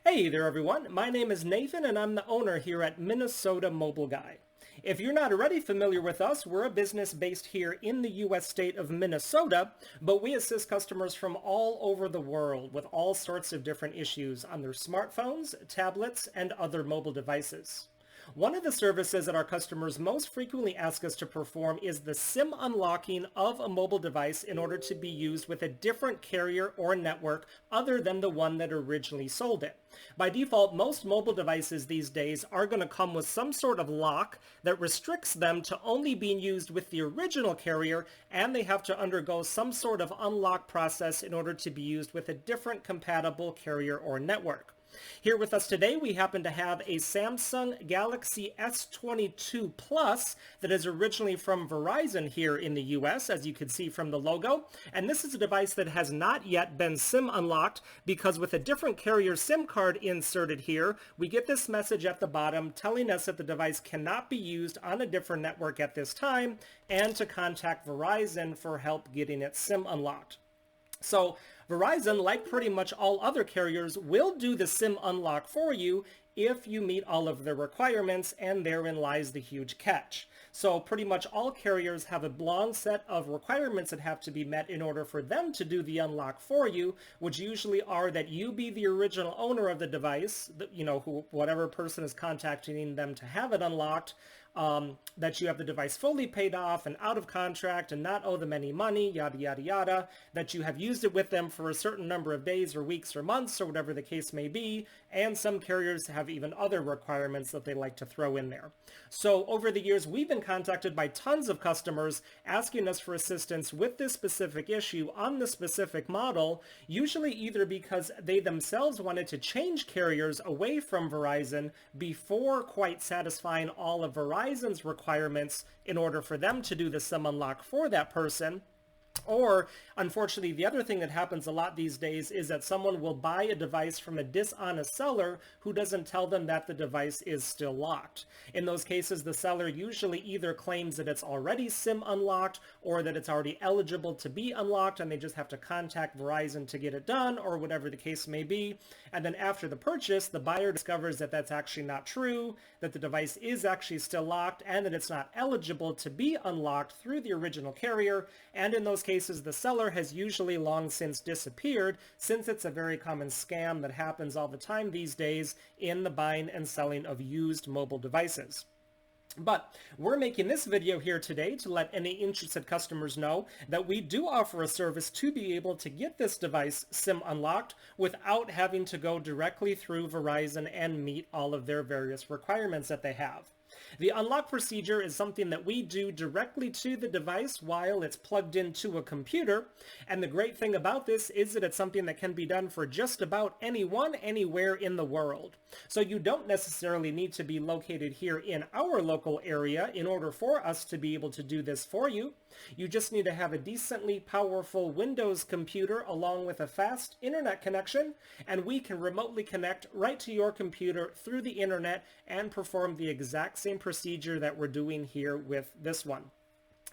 Hey there everyone, my name is Nathan and I'm the owner here at Minnesota Mobile Guy. If you're not already familiar with us, we're a business based here in the US state of Minnesota, but we assist customers from all over the world with all sorts of different issues on their smartphones, tablets, and other mobile devices. One of the services that our customers most frequently ask us to perform is the SIM unlocking of a mobile device in order to be used with a different carrier or network other than the one that originally sold it. By default, most mobile devices these days are going to come with some sort of lock that restricts them to only being used with the original carrier, and they have to undergo some sort of unlock process in order to be used with a different compatible carrier or network. Here with us today, we happen to have a Samsung Galaxy S22 Plus that is originally from Verizon here in the US, as you can see from the logo. And this is a device that has not yet been SIM unlocked because with a different carrier SIM card inserted here, we get this message at the bottom telling us that the device cannot be used on a different network at this time and to contact Verizon for help getting it SIM unlocked. So Verizon, like pretty much all other carriers, will do the SIM unlock for you if you meet all of the requirements, and therein lies the huge catch. So pretty much all carriers have a long set of requirements that have to be met in order for them to do the unlock for you, which usually are that you be the original owner of the device, whatever person is contacting them to have it unlocked, that you have the device fully paid off and out of contract and not owe them any money, yada, yada, yada, that you have used it with them for a certain number of days or weeks or months or whatever the case may be, and some carriers have even other requirements that they like to throw in there. So over the years, we've been contacted by tons of customers asking us for assistance with this specific issue on the specific model, usually either because they themselves wanted to change carriers away from Verizon before quite satisfying all of Verizon's requirements in order for them to do the SIM unlock for that person. Or, unfortunately, the other thing that happens a lot these days is that someone will buy a device from a dishonest seller who doesn't tell them that the device is still locked. In those cases, the seller usually either claims that it's already SIM unlocked or that it's already eligible to be unlocked and they just have to contact Verizon to get it done, or whatever the case may be. And then after the purchase, the buyer discovers that that's actually not true, that the device is actually still locked, and that it's not eligible to be unlocked through the original carrier. And in those cases, the seller has usually long since disappeared, since it's a very common scam that happens all the time these days in the buying and selling of used mobile devices. But we're making this video here today to let any interested customers know that we do offer a service to be able to get this device SIM unlocked without having to go directly through Verizon and meet all of their various requirements that they have. The unlock procedure is something that we do directly to the device while it's plugged into a computer, and the great thing about this is that it's something that can be done for just about anyone, anywhere in the world. So you don't necessarily need to be located here in our local area in order for us to be able to do this for you. You just need to have a decently powerful Windows computer along with a fast internet connection, and we can remotely connect right to your computer through the internet and perform the exact same procedure that we're doing here with this one.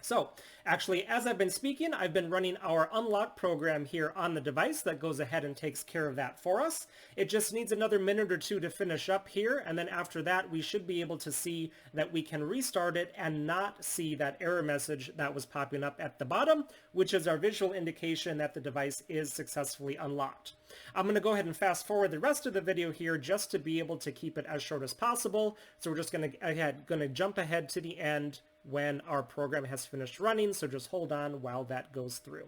So, actually, as I've been speaking, I've been running our unlock program here on the device that goes ahead and takes care of that for us. It just needs another minute or two to finish up here, and then after that, we should be able to see that we can restart it and not see that error message that was popping up at the bottom, which is our visual indication that the device is successfully unlocked. I'm going to go ahead and fast forward the rest of the video here just to be able to keep it as short as possible. So we're just going to jump ahead to the end when our program has finished running, so just hold on while that goes through.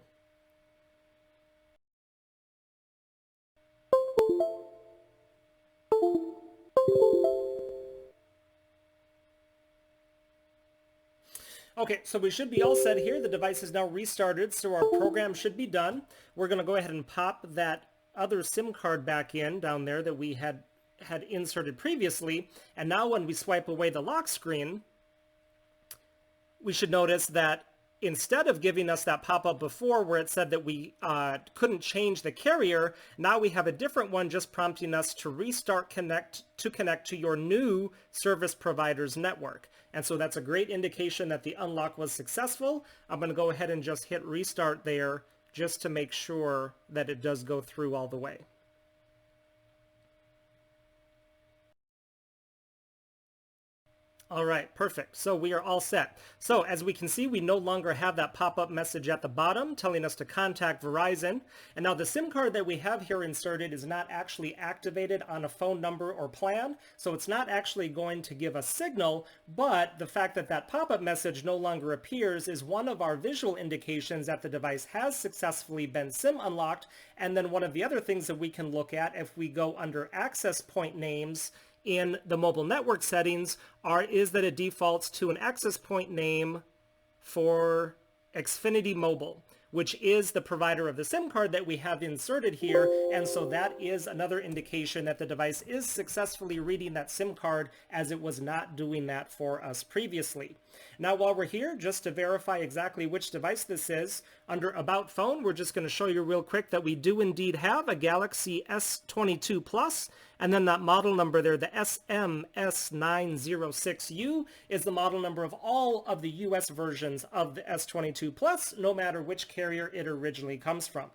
Okay, so we should be all set here. The device is now restarted, so our program should be done. We're going to go ahead and pop that other SIM card back in down there that we had inserted previously, and now when we swipe away the lock screen, we should notice that instead of giving us that pop-up before where it said that we couldn't change the carrier, now we have a different one just prompting us to restart connect to your new service provider's network. And so that's a great indication that the unlock was successful. I'm going to go ahead and just hit restart there just to make sure that it does go through all the way. All right, perfect. So we are all set. So as we can see, we no longer have that pop-up message at the bottom telling us to contact Verizon. And now the SIM card that we have here inserted is not actually activated on a phone number or plan. So it's not actually going to give a signal, but the fact that that pop-up message no longer appears is one of our visual indications that the device has successfully been SIM unlocked. And then one of the other things that we can look at if we go under access point names in the mobile network settings is that it defaults to an access point name for Xfinity Mobile, which is the provider of the SIM card that we have inserted here. And so that is another indication that the device is successfully reading that SIM card, as it was not doing that for us previously. Now, while we're here, just to verify exactly which device this is, under About Phone, we're just going to show you real quick that we do indeed have a Galaxy S22 Plus, and then that model number there, the SM-S906U, is the model number of all of the US versions of the S22 Plus, no matter which carrier it originally comes from.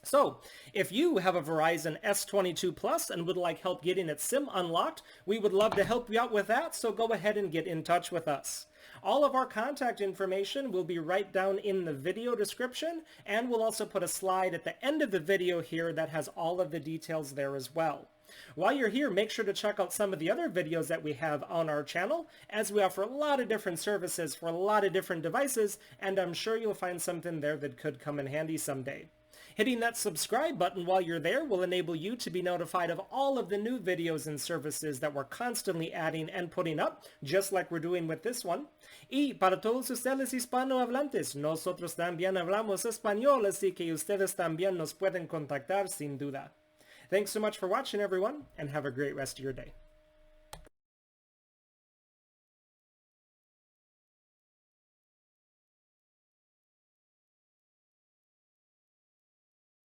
So, if you have a Verizon S22 Plus and would like help getting its SIM unlocked, we would love to help you out with that, so go ahead and get in touch with us. All of our contact information will be right down in the video description, and we'll also put a slide at the end of the video here that has all of the details there as well. While you're here, make sure to check out some of the other videos that we have on our channel, as we offer a lot of different services for a lot of different devices, and I'm sure you'll find something there that could come in handy someday. Hitting that subscribe button while you're there will enable you to be notified of all of the new videos and services that we're constantly adding and putting up, just like we're doing with this one. Y para todos ustedes hispanohablantes, nosotros también hablamos español, así que ustedes también nos pueden contactar sin duda. Thanks so much for watching, everyone, and have a great rest of your day.